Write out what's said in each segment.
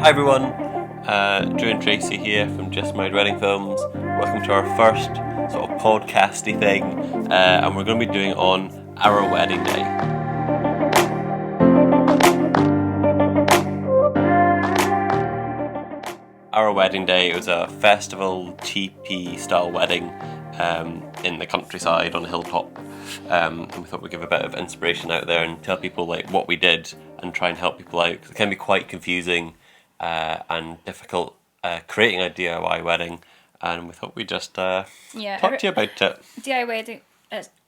Hi everyone, Drew and Tracy here from Just Married Wedding Films. Welcome to our first sort of podcasty thing, and we're going to be doing it on our wedding day. Our wedding day, it was a festival Tipi style wedding in the countryside on a hilltop, and we thought we'd give a bit of inspiration out there and tell people like what we did and try and help people out, because it can be quite confusing and difficult creating a DIY wedding, and we thought we'd just talk to you about it. DIY weddings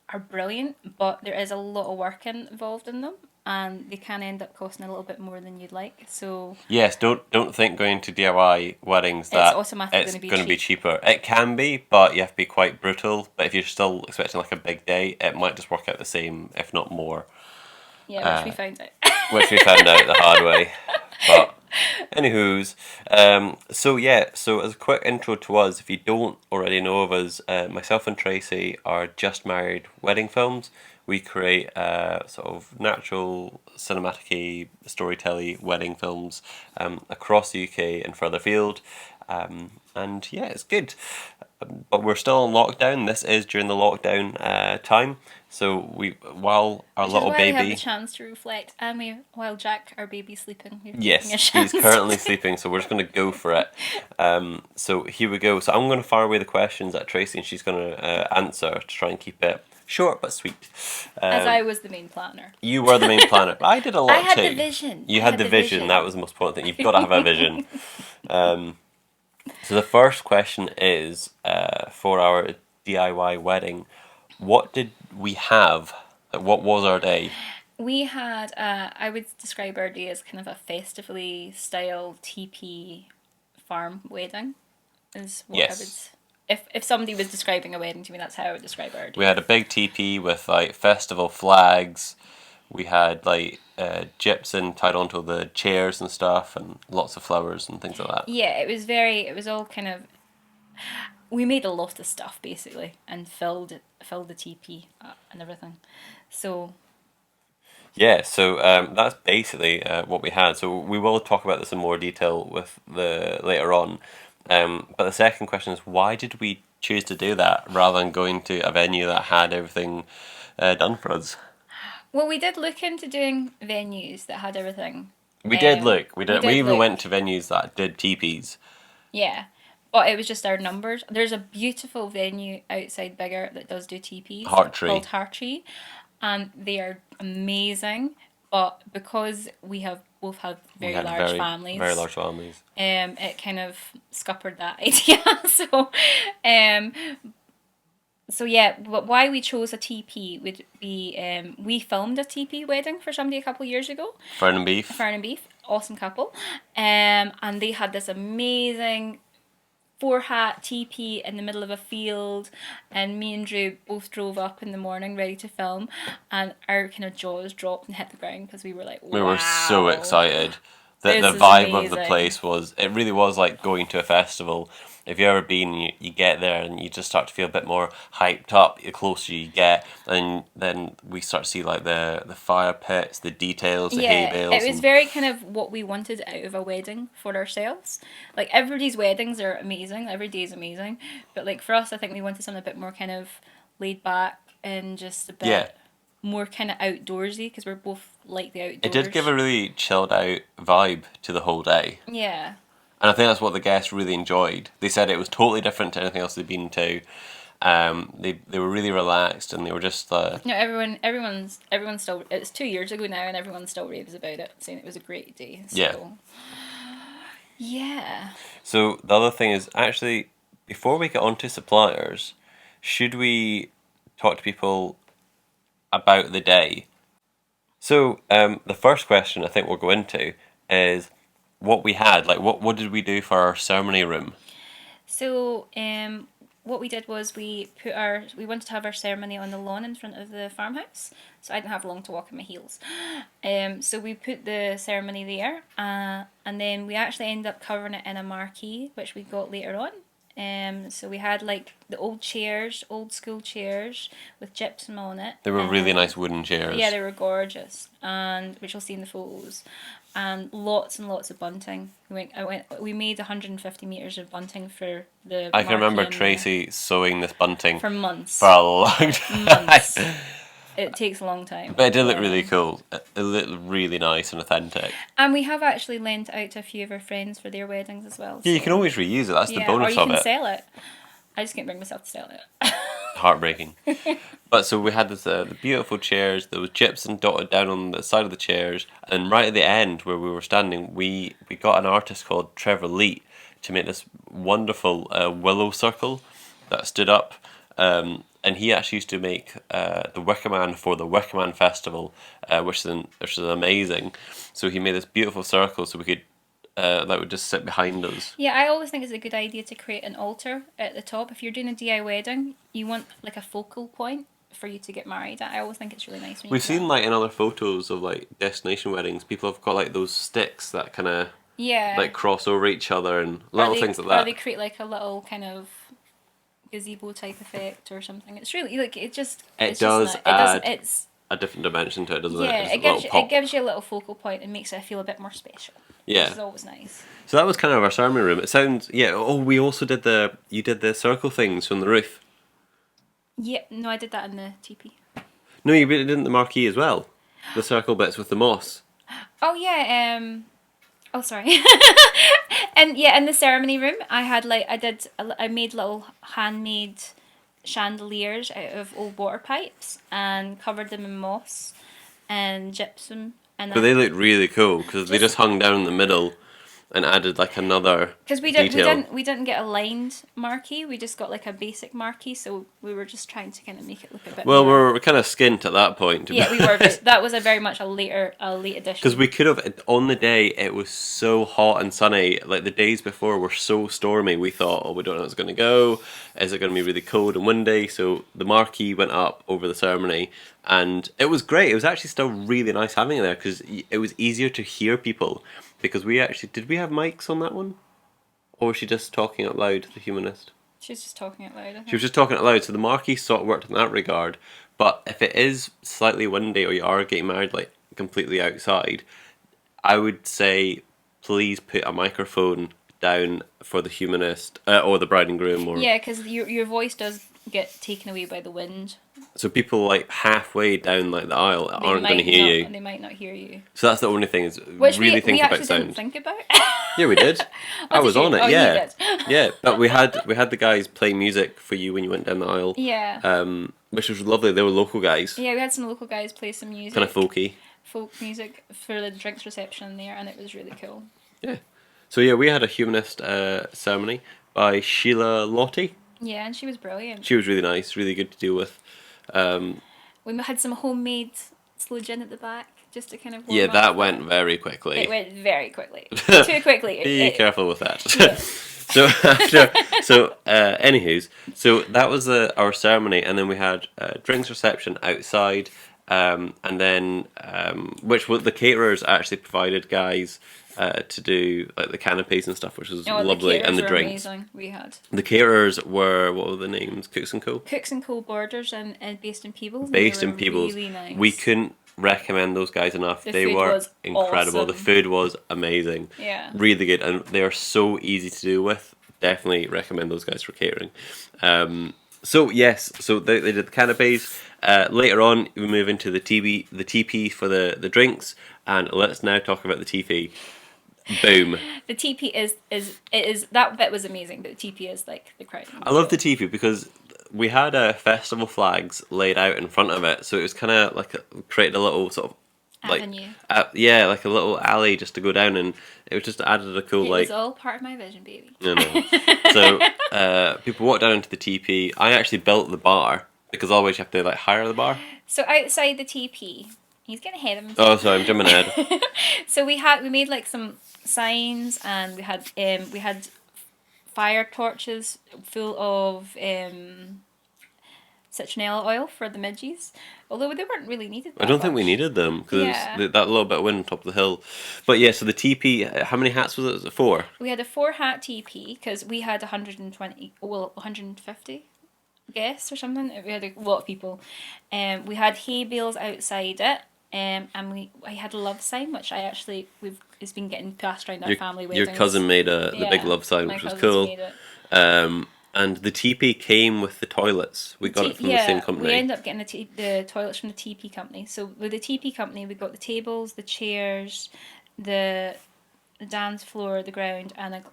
are brilliant, but there is a lot of work involved in them, and they can end up costing a little bit more than you'd like. So Yes, don't think going to DIY weddings that automatically it's gonna be going to be cheap. cheaper. It can be, but you have to be quite brutal. But if you're still expecting like a big day, it might just work out the same, if not more. Yeah, which we found out. Which we found out the hard way. But anywho's, so as a quick intro to us, if you don't already know of us, myself and Tracy are Just Married Wedding Films. We create sort of natural cinematic storytelling wedding films across the UK and further afield. And yeah, it's good. But we're still in lockdown. This is during the lockdown time. So while our Which little is why baby, we have the chance to reflect, and while Jack, our baby's sleeping, yes, he's he's currently sleeping. So we're just going to go for it. So here we go. So I'm going to fire away the questions at Tracy, and she's going to answer to try and keep it short but sweet. As I was the main planner. You were the main planner. I did a lot I had too. the vision. You I had the vision. That was the most important thing. You've got to have a vision. So the first question is for our DIY wedding. What did we have? Like, what was our day? We had, I would describe our day as kind of a festively style teepee farm wedding, is what I would. Yes. If somebody was describing a wedding to me, that's how I would describe our day. We had a big teepee with like festival flags. We had like gypsum tied onto the chairs and stuff, and lots of flowers and things like that. Yeah, it was all kind of. We made a lot of stuff basically and filled the teepee and everything. So Yeah, so that's basically what we had. So we will talk about this in more detail with the later on. But the second question is, why did we choose to do that rather than going to a venue that had everything done for us? well, we did look into doing venues that had everything. We did look. We We did even look. went to venues that did teepees. Yeah. But it was just our numbers. There's a beautiful venue outside Bigger that does do teepees Hartree. called Hartree, and they are amazing. But because we have both had We very had large families, very large families. it kind of scuppered that idea. Um, so yeah, but why we chose a TP would be we filmed a TP wedding for somebody a couple of years ago. Fern and beef. Fern and Beef, awesome couple, and they had this amazing four hat teepee in the middle of a field, and me and Drew both drove up in the morning ready to film, and our kind of jaws dropped and hit the ground because we were like, wow. We were so excited. The This is vibe of the amazing. place was, it really was like going to a festival. If you've ever been, you get there and you just start to feel a bit more hyped up the closer you get, and then we start to see like the fire pits, the details, the hay bales. It was very kind of what we wanted out of a wedding for ourselves. Like everybody's weddings are amazing, every day is amazing, but like for us, I think we wanted something a bit more kind of laid back and just a bit more kind of outdoorsy because we're both like the outdoors. It did give a really chilled out vibe to the whole day. Yeah. And I think that's what the guests really enjoyed. They said it was totally different to anything else they'd been to. They were really relaxed and they were just. No, everyone's still. It's 2 years ago now, and everyone still raves about it, saying it was a great day. So, yeah. Yeah. So the other thing is actually, before we get on to suppliers, should we talk to people about the day? So the first question I think we'll go into is what we had. Like, what did we do for our ceremony room? So, what we did was we wanted to have our ceremony on the lawn in front of the farmhouse, so I didn't have long to walk in my heels. So we put the ceremony there, and then we actually ended up covering it in a marquee, which we got later on. So we had like the old chairs, old school chairs with gypsum on it. They were really nice wooden chairs. Yeah, they were gorgeous, and which you'll see in the photos. And lots of bunting. We made 150 meters of bunting for the. I can remember marquee Tracy sewing this bunting for months. for a long time. Months. It takes a long time. But it did look really cool. It looked really nice and authentic. And we have actually lent it out to a few of our friends for their weddings as well. Yeah, you can always reuse it. That's the bonus or of you it. can sell it. I just can't bring myself to sell it. Heartbreaking. But so we had this the beautiful chairs. There was gypsum dotted down on the side of the chairs, and right at the end where we were standing, we got an artist called Trevor Leet to make this wonderful willow circle that stood up. And he actually used to make the Wicker Man for the Wicker Man Festival, which is amazing. So he made this beautiful circle so we could that would just sit behind us. Yeah, I always think it's a good idea to create an altar at the top. If you're doing a DIY wedding, you want like a focal point for you to get married at. I always think it's really nice when We've seen like in other photos of like destination weddings, people have got like those sticks that kind of like cross over each other and little things like that. Or they create like a little kind of gazebo type effect or something. It's really like it does add it's a different dimension to it, doesn't it? Yeah, it gives you a little focal point and makes it feel a bit more special. Yeah, which is always nice. So that was kind of our ceremony room. It sounds we also did you did the circle things from the roof. Yeah, no, I did that in the teepee. No, you did it in the marquee as well. The circle bits with the moss. Oh yeah, oh sorry. And yeah, in the ceremony room, I made little handmade chandeliers out of old water pipes and covered them in moss and gypsum. But they looked really cool because they just hung down in the middle and added like another because we didn't get a lined marquee. We just got like a basic marquee, so we were just trying to kind of make it look a bit. Well, more... we're kind of skint at that point. Yeah, we were. But that was very much a late addition. Because we could have on the day it was so hot and sunny. Like the days before were so stormy. We thought, oh, we don't know how it's going to go. Is it going to be really cold and windy? So the marquee went up over the ceremony. And it was great. It was actually still really nice having it there because it was easier to hear people. Because did we have mics on that one? Or was she just talking out loud, the humanist? She was just talking out loud, I think. She was just talking out loud, so the marquee sort of worked in that regard. But if it is slightly windy or you are getting married like completely outside, I would say please put a microphone down for the humanist or the bride and groom. Yeah, because your voice does get taken away by the wind. So people like halfway down like the aisle aren't going to hear you. They might not hear you. So that's the only thing is Which really think about actually sound. Didn't think about. Yeah, we did. I was on it. Oh, yeah, you did. Yeah. But we had the guys play music for you when you went down the aisle. Yeah. Which was lovely. They were local guys. Yeah, we had some local guys play some music. Kind of folky. Folk music for the drinks reception there, and it was really cool. Yeah. So yeah, we had a humanist ceremony by Sheila Lottie. Yeah, and she was brilliant. She was really nice, really good to deal with. We had some homemade sloe gin at the back, just to kind of warm up. That went very quickly. It went very quickly. Too quickly. Be careful with that. Yeah. Anywho's, so that was our ceremony, and then we had a drinks reception outside, and then which the caterers actually provided guys to do like the canapes and stuff, which was lovely, and the drinks. Amazing. We had the caterers were, what were the names? Cooks and Co. Cooks and Co. Borders and based in Peebles. Based in Peebles. Really nice. We couldn't recommend those guys enough. They were incredible. Awesome. The food was amazing. Yeah. Really good, and they are so easy to do with. Definitely recommend those guys for catering. So they did the canapes. Later on, we move into the teepee for the drinks, and let's now talk about the teepee. Boom. The teepee is that bit was amazing, but the teepee is like the crown. I love the teepee because we had festival flags laid out in front of it, so it was kind of like created a little sort of avenue. Like a little alley just to go down, and it was just added a cool It was all part of my vision, baby. I know. So people walked down into the teepee. I actually built the bar because always you have to like hire the bar. So outside the teepee, he's getting ahead of himself. Oh, sorry, I'm jumping ahead. So we made like some signs, and we had fire torches full of citronella oil for the midges, although they weren't really needed I that don't think we much. needed them because Yeah. that little bit of wind on top of the hill. But yeah, so the teepee. How many hats was it? Was it 4? We had a 4 hat TP because we had 120, well, 150 guests or something. We had a lot of people. We had hay bales outside it. And I had a love sign, which I actually it's been getting passed around our family Your weddings. cousin made the big Yeah, love sign, my which was cousins cool. made it. And the teepee came with the toilets. We got it from the same Yeah, we company. ended up getting the toilets from the TP company. So with the TP company, we got the tables, the chairs, the dance floor, the ground, and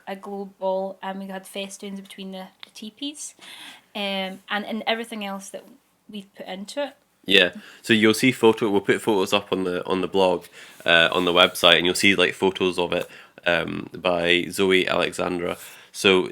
a globe ball, and we had festoons between the teepees, and everything else that we've put into it. Yeah, so you'll see We'll put photos up on the blog, on the website, and you'll see like photos of it by Zoe Alexandra. So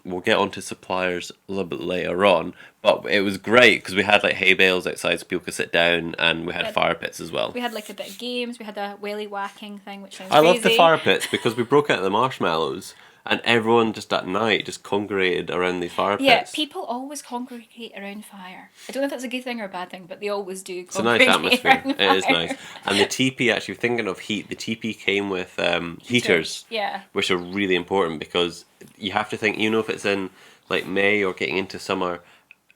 we'll get onto suppliers a little bit later on, but it was great because we had like hay bales outside so people could sit down, and we had fire pits as well. We had like a bit of games. We had a welly whacking thing, which sounds I crazy. love the fire pits because we broke out the marshmallows, and everyone just at night just congregated around these fire pits. Yeah, people always congregate around fire. I don't know if that's a good thing or a bad thing, but they always do. It's a nice atmosphere. It is nice. And the teepee, actually, thinking of heat, the teepee came with heaters, Yeah. which are really important because you have to think, if it's in like May or getting into summer,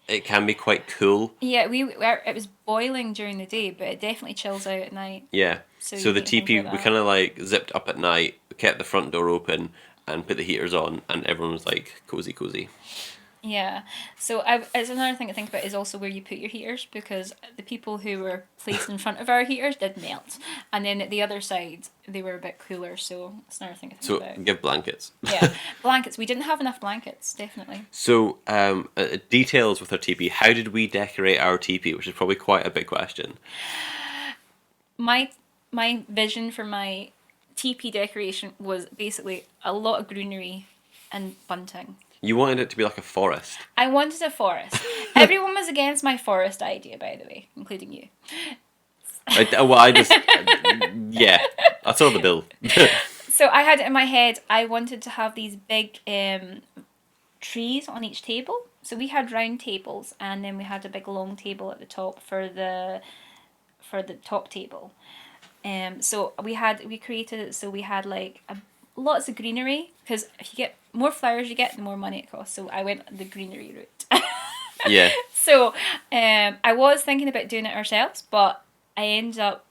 it can be quite cool. Yeah, it was boiling during the day, but it definitely chills out at night. Yeah. So So you the need to think teepee, about we that. kind of like zipped up at night, kept the front door open, and put the heaters on, and everyone was like cozy. Yeah. So it's another thing to think about is also where you put your heaters, because the people who were placed in front of our heaters did melt, and then at the other side they were a bit cooler. So it's another thing to think So about. give blankets. Yeah, blankets. We didn't have enough blankets, definitely. So details with our teepee. How did we decorate our teepee? Which is probably quite a big question. My vision for my teepee decoration was basically a lot of greenery and bunting. You wanted it to be like a forest. I wanted a forest. Everyone was against my forest idea, by the way, including you. Yeah, I saw the bill. So I had it in my head, I wanted to have these big trees on each table. So we had round tables, and then we had a big long table at the top for the top table. So we created it so we had like lots of greenery, because if you get more flowers you get, the more money it costs. So I went the greenery route. Yeah. So I was thinking about doing it ourselves, but I ended up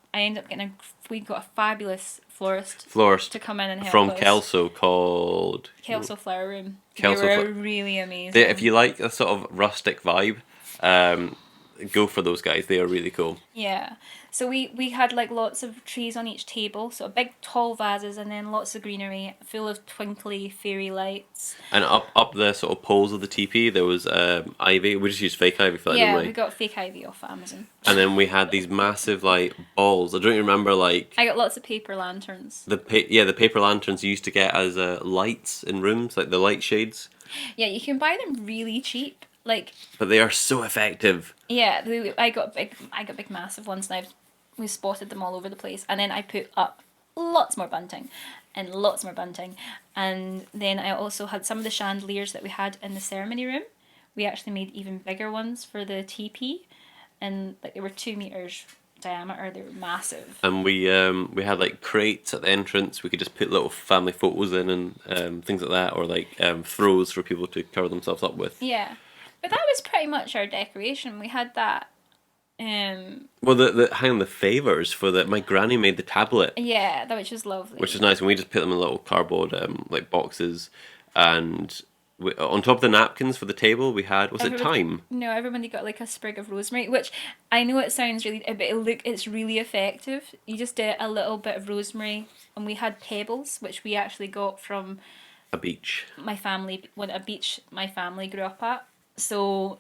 we got a fabulous florist to come in and help from us. Kelso called Kelso Flower Room. Kelso they were really amazing. If you like a sort of rustic vibe, go for those guys. They are really cool. Yeah. So we had like lots of trees on each table, so big tall vases, and then lots of greenery full of twinkly fairy lights. And up the sort of poles of the teepee, there was ivy. We just used fake ivy for that, Yeah, didn't we? we got fake ivy off Amazon. And then we had these massive like balls. I don't remember like I got lots of paper lanterns. the paper lanterns you used to get as lights in rooms, like the light shades. Yeah, you can buy them really cheap. Like, but they are so effective. Yeah, I got big massive ones, and we spotted them all over the place. And then I put up lots more bunting, and lots more bunting. And then I also had some of the chandeliers that we had in the ceremony room. We actually made even bigger ones for the TP, and like they were 2 meters diameter. They were massive. And we had like crates at the entrance. We could just put little family photos in and things like that, or like throws for people to cover themselves up with. Yeah, but that was pretty much our decoration. We had that. Well, the favours for my granny made the tablet. Yeah, that which was lovely. Which is nice, and we just put them in little cardboard like boxes, and on top of the napkins for the table we had it thyme? No, everybody got like a sprig of rosemary, which I know it sounds really, but it's really effective. You just do a little bit of rosemary, and we had pebbles, which we actually got from a beach. My family grew up at. So.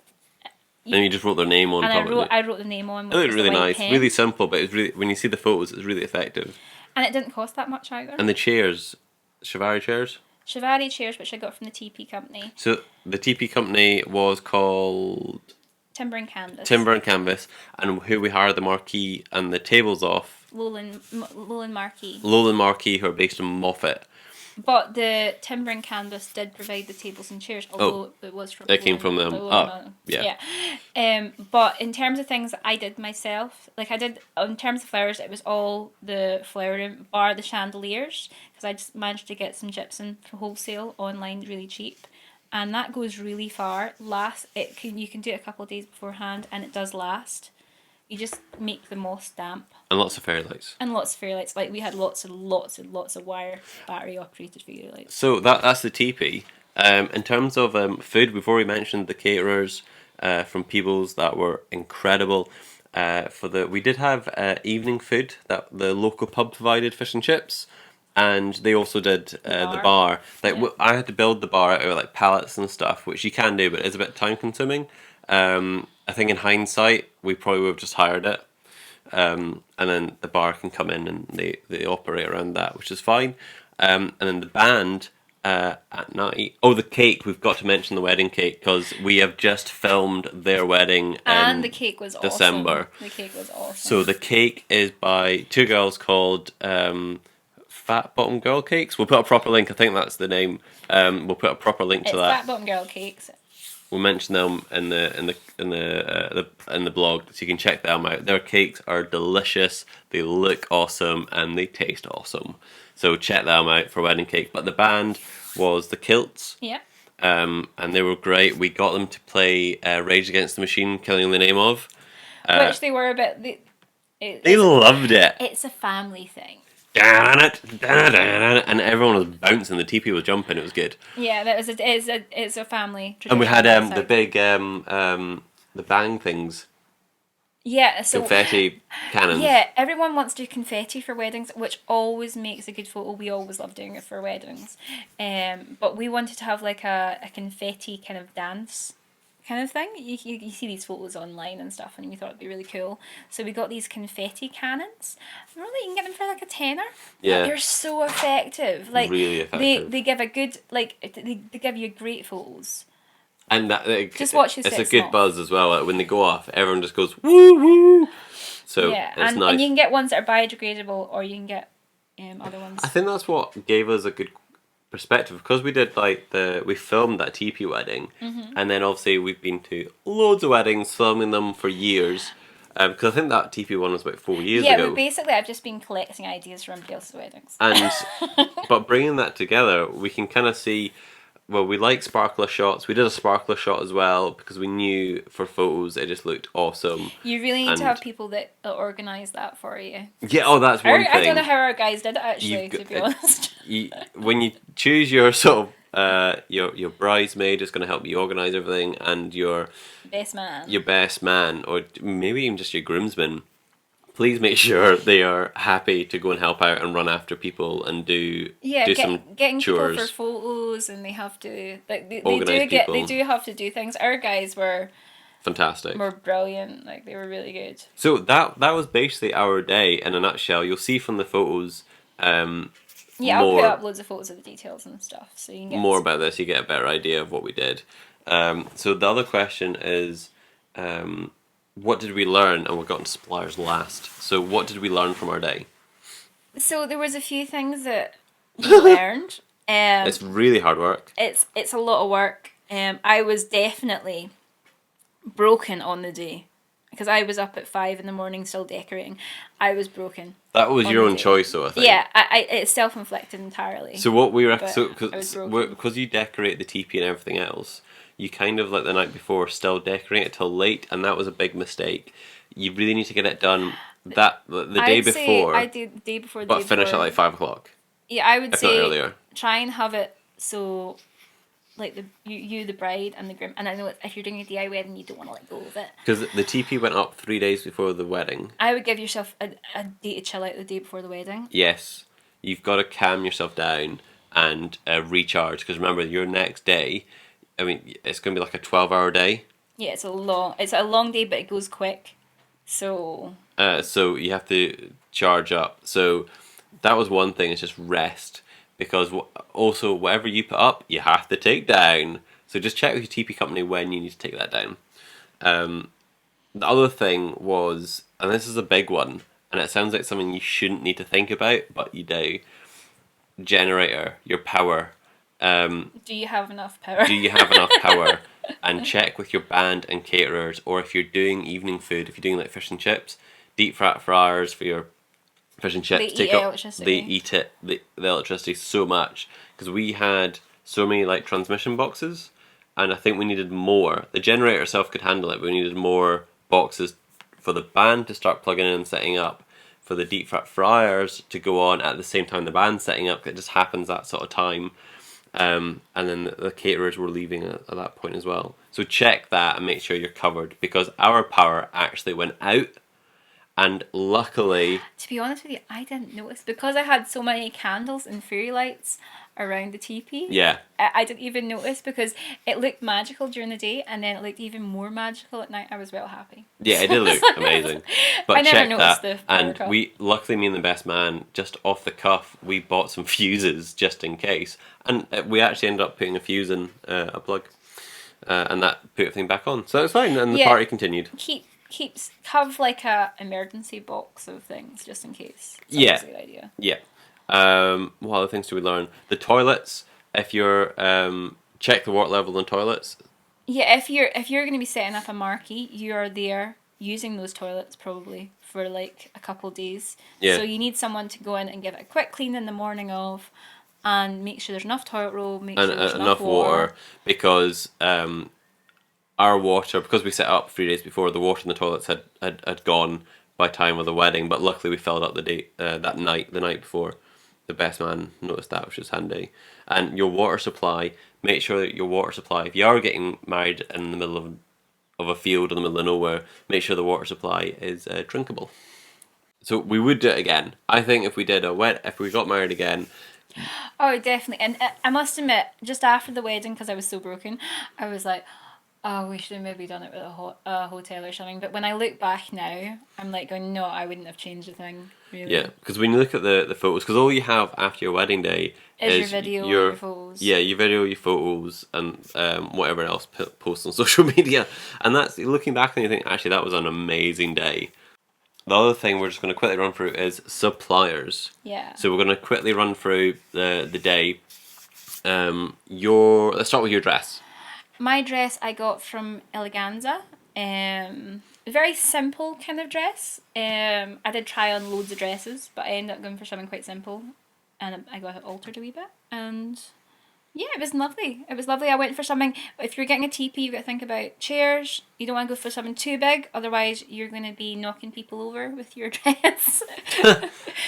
And you just wrote their name on top of it. I wrote the name on. It looked really nice, really simple, but it's really, when you see the photos, it's really effective. And it didn't cost that much either. And the chairs, Chiavari chairs. Chiavari chairs, which I got from the TP company. So the TP company was called Timber and Canvas. Timber and Canvas, and who we hired the marquee and the tables off. Lowland Marquee. Lowland Marquee, who are based in Moffat. But the timber and canvas did provide the tables and chairs, although it was from It came from them. Yeah. But in terms of things that I did myself, like I did in terms of flowers, it was all the flowering bar the chandeliers, because I just managed to get some gypsum for wholesale online really cheap, and that goes really far. You can do it a couple of days beforehand, and it does last. You just make the moss damp. And lots of fairy lights. And lots of fairy lights. Like we had lots and lots and lots of wire battery operated fairy lights. So that's the teepee. In terms of food, we've already mentioned the caterers from Peebles that were incredible. We did have evening food that the local pub provided, fish and chips, and they also did the bar. Like I had to build the bar out of like pallets and stuff, which you can do, but it's a bit time consuming. I think in hindsight, we probably would have just hired it. And then the bar can come in and they operate around that, which is fine. And then the band at night. Oh, the cake. We've got to mention the wedding cake because we have just filmed their wedding and the cake was December. Awesome. The cake was awesome. So the cake is by two girls called Fat Bottom Girl Cakes. We'll put a proper link. I think that's the name. We'll put a proper link to that. Fat Bottom Girl Cakes. We'll mention them in the blog, so you can check them out. Their cakes are delicious. They look awesome and they taste awesome. So check them out for wedding cake. But the band was the Kilts. Yeah. And they were great. We got them to play Rage Against the Machine, Killing in the Name of. Which they were a bit. They loved it. It's a family thing. And everyone was bouncing. The teepee was jumping. It was good. Yeah, it's a family tradition. And we had the big the bang things. Yeah, so confetti cannons. Yeah, everyone wants to do confetti for weddings, which always makes a good photo. We always love doing it for weddings. But we wanted to have like a confetti kind of dance kind of thing. You see these photos online and stuff, and we thought it'd be really cool. So we got these confetti cannons. Really, you can get them for like a tenner. Yeah, they're so effective. Like really effective. They give a good they give you great photos. And that just watch this. It's a good buzz as well. Like when they go off, everyone just goes woo woo. So yeah, it's nice. And you can get ones that are biodegradable, or you can get other ones. I think that's what gave us a good perspective, because we did we filmed that Tipi wedding, and then obviously we've been to loads of weddings, filming them for years. Because I think that Tipi one was about 4 years ago. Yeah, but basically I've just been collecting ideas from everybody else's weddings. And but bringing that together, we can kind of see. Well, we like sparkler shots. We did a sparkler shot as well because we knew for photos it just looked awesome. You really need to have people that organise that for you. Yeah, oh, that's one thing. I don't know how our guys did it actually, to be honest. When you choose your sort of your bridesmaid is going to help you organise everything, and your best man, or maybe even just your groomsman. Please make sure they are happy to go and help out and run after people and do some getting chores. People for photos, and they have to they do have to do things. Our guys were fantastic. Were brilliant. Like they were really good. So that was basically our day in a nutshell. You'll see from the photos. I'll put up loads of photos of the details and stuff, so you can get more about this. You get a better idea of what we did. So the other question is. What did we learn? And we'll get into suppliers last. So what did we learn from our day? So there was a few things that we learned. It's really hard work. It's a lot of work. I was definitely broken on the day because I was up at 5 a.m. still decorating. I was broken. That was your own choice, though, I think. Yeah, it's self-inflicted entirely. So what we because you decorate the teepee and everything else. You kind of, like the night before, still decorate it till late, and that was a big mistake. You really need to get it done the day before. I did the day before. But finish at like 5 o'clock. Yeah, I would say earlier. Try and have it so, like you the bride and the groom. And I know if you're doing a DIY wedding, you don't want to let go of it. Because the TP went up 3 days before the wedding. I would give yourself a day to chill out the day before the wedding. Yes, you've got to calm yourself down and recharge. Because remember, your next day. I mean, it's going to be like a 12-hour day. Yeah, it's a long day, but it goes quick. So you have to charge up. So that was one thing, is just rest. Because also, whatever you put up, you have to take down. So just check with your TP company when you need to take that down. The other thing was, and this is a big one, and it sounds like something you shouldn't need to think about, but you do. generator, your power. Do you have enough power? Do you have enough power? And check with your band and caterers, or if you're doing evening food, if you're doing like fish and chips, deep fat fryers for your fish and chips. They eat electricity. They eat the electricity so much, because we had so many like transmission boxes, and I think we needed more. The generator itself could handle it, but we needed more boxes for the band to start plugging in and setting up, for the deep fat fryers to go on at the same time the band's setting up. It just happens that sort of time. And then the caterers were leaving at that point as well. So check that and make sure you're covered, because our power actually went out, and luckily... To be honest with you, I didn't notice, because I had so many candles and fairy lights around the teepee. Yeah. I didn't even notice, because it looked magical during the day, and then it looked even more magical at night. I was well happy. Yeah, it did look amazing. But I never check noticed that. the power And cut. luckily, me and the best man, just off the cuff, we bought some fuses just in case. And we actually ended up putting a fuse in a plug. And that put everything back on. So it was fine, and the party continued. Have like a emergency box of things just in case. Yeah. That's a good idea. Yeah. What other things do we learn? The toilets. If you're check the water level in toilets. Yeah, if you're going to be setting up a marquee, you are there using those toilets probably for like a couple of days. Yeah. So you need someone to go in and give it a quick clean in the morning of, and make sure there's enough toilet roll, make sure there's enough water, because our water, because we set up 3 days before, the water in the toilets had gone by time of the wedding, but luckily we filled up the day the night before. The best man noticed that, which was handy. And your water supply, make sure that your water supply, if you are getting married in the middle of a field in the middle of nowhere, make sure the water supply is drinkable. So we would do it again. I think if we got married again. Oh, definitely. And I must admit, just after the wedding, because I was so broken, I was like, oh, we should have maybe done it with a hotel or something. But when I look back now, I'm like going, no, I wouldn't have changed a thing, really. Yeah, because when you look at the photos, because all you have after your wedding day is your video, your photos. Yeah, your video, your photos, and whatever else posts on social media. And that's, looking back and you think, actually, that was an amazing day. The other thing we're just going to quickly run through is suppliers. Yeah. So we're going to quickly run through the day. Let's start with your dress. My dress I got from Eleganza. Very simple kind of dress. I did try on loads of dresses, but I ended up going for something quite simple, and I got it altered a wee bit. And yeah, it was lovely. It was lovely. I went for something. If you're getting a teepee, you've got to think about chairs. You don't want to go for something too big, otherwise you're going to be knocking people over with your dress.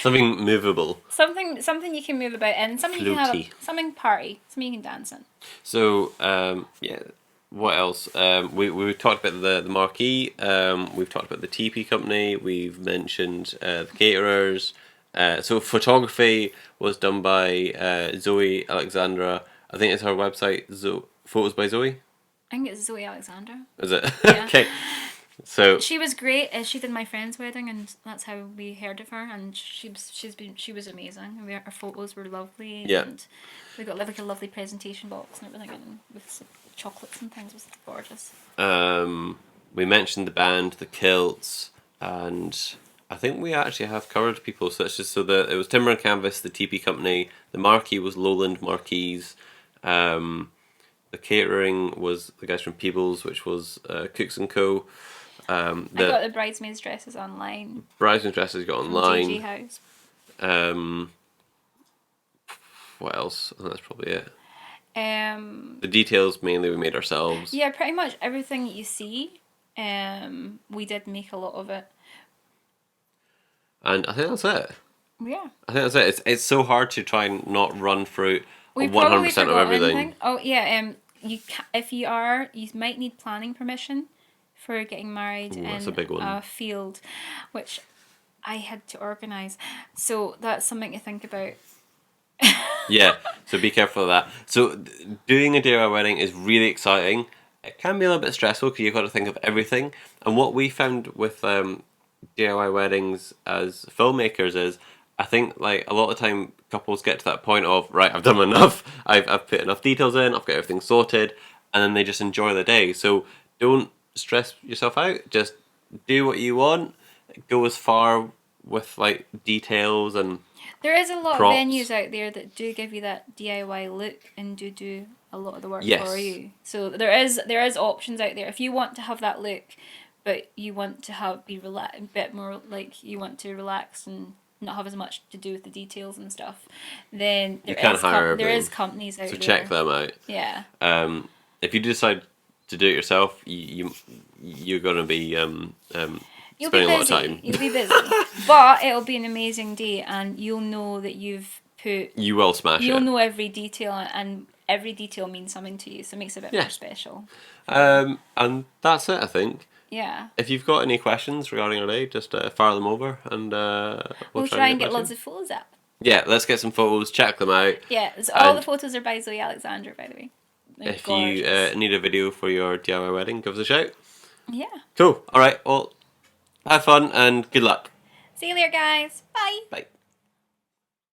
Something movable. Something you can move about in. Something you can have. Something party. Something you can dance in. So yeah. What else? We talked about the marquee. We've talked about the TP company. We've mentioned the caterers. So photography was done by Zoe Alexandra. I think it's her website. Photos by Zoe. I think it's Zoe Alexandra. Is it? Yeah. Okay. So she was great. She did my friend's wedding, and that's how we heard of her. And she was amazing. Her photos were lovely. Yeah. And we got like a lovely presentation box and everything, and with some chocolates and things. It was gorgeous. We mentioned the band, the kilts, and I think we actually have covered people such as it was Timber and Canvas, the TP company. The marquee was Lowland Marquees. The catering was the guys from Peebles, which was Cooks and Co. I got the bridesmaids' dresses online. Bridesmaids' dresses got online. JG House. What else? I think that's probably it. The details mainly we made ourselves. Yeah, pretty much everything you see, we did make a lot of it. And I think that's it. Yeah. I think that's it. It's so hard to try and not run through 100% of everything. Anything. Oh yeah. You might need planning permission for getting married in that's a big one. A field, which I had to organise. So that's something to think about. Yeah, so be careful of that. So doing a DIY wedding is really exciting. It can be a little bit stressful because you've got to think of everything. And what we found with DIY weddings as filmmakers is, I think like a lot of the time couples get to that point of, right, I've done enough, I've put enough details in, I've got everything sorted, and then they just enjoy the day. So don't stress yourself out, just do what you want, go as far with like details and There is a lot props. of venues out there that do give you that DIY look and do a lot of the work Yes. for you. So there is options out there if you want to have that look, but you want to be a bit more like you want to relax and not have as much to do with the details and stuff. Then You can hire there is them. companies out So there. check them out. Yeah. If you decide to do it yourself, you're gonna be You'll spending be a lot of busy. time. You'll be busy, but it'll be an amazing day, and you'll know that you've put. You will smash it. You'll know every detail, and every detail means something to you, so it makes it a bit more special. And that's it, I think. Yeah. If you've got any questions regarding our day, just fire them over, and we'll try and get back lots to you. of photos up. Yeah, let's get some photos. Check them out. Yeah, all the photos are by Zoe Alexander, by the way. They're if gorgeous. you need a video for your DIY wedding, give us a shout. Yeah. Cool. All right. Well, have fun and good luck. See you later, guys. Bye. Bye.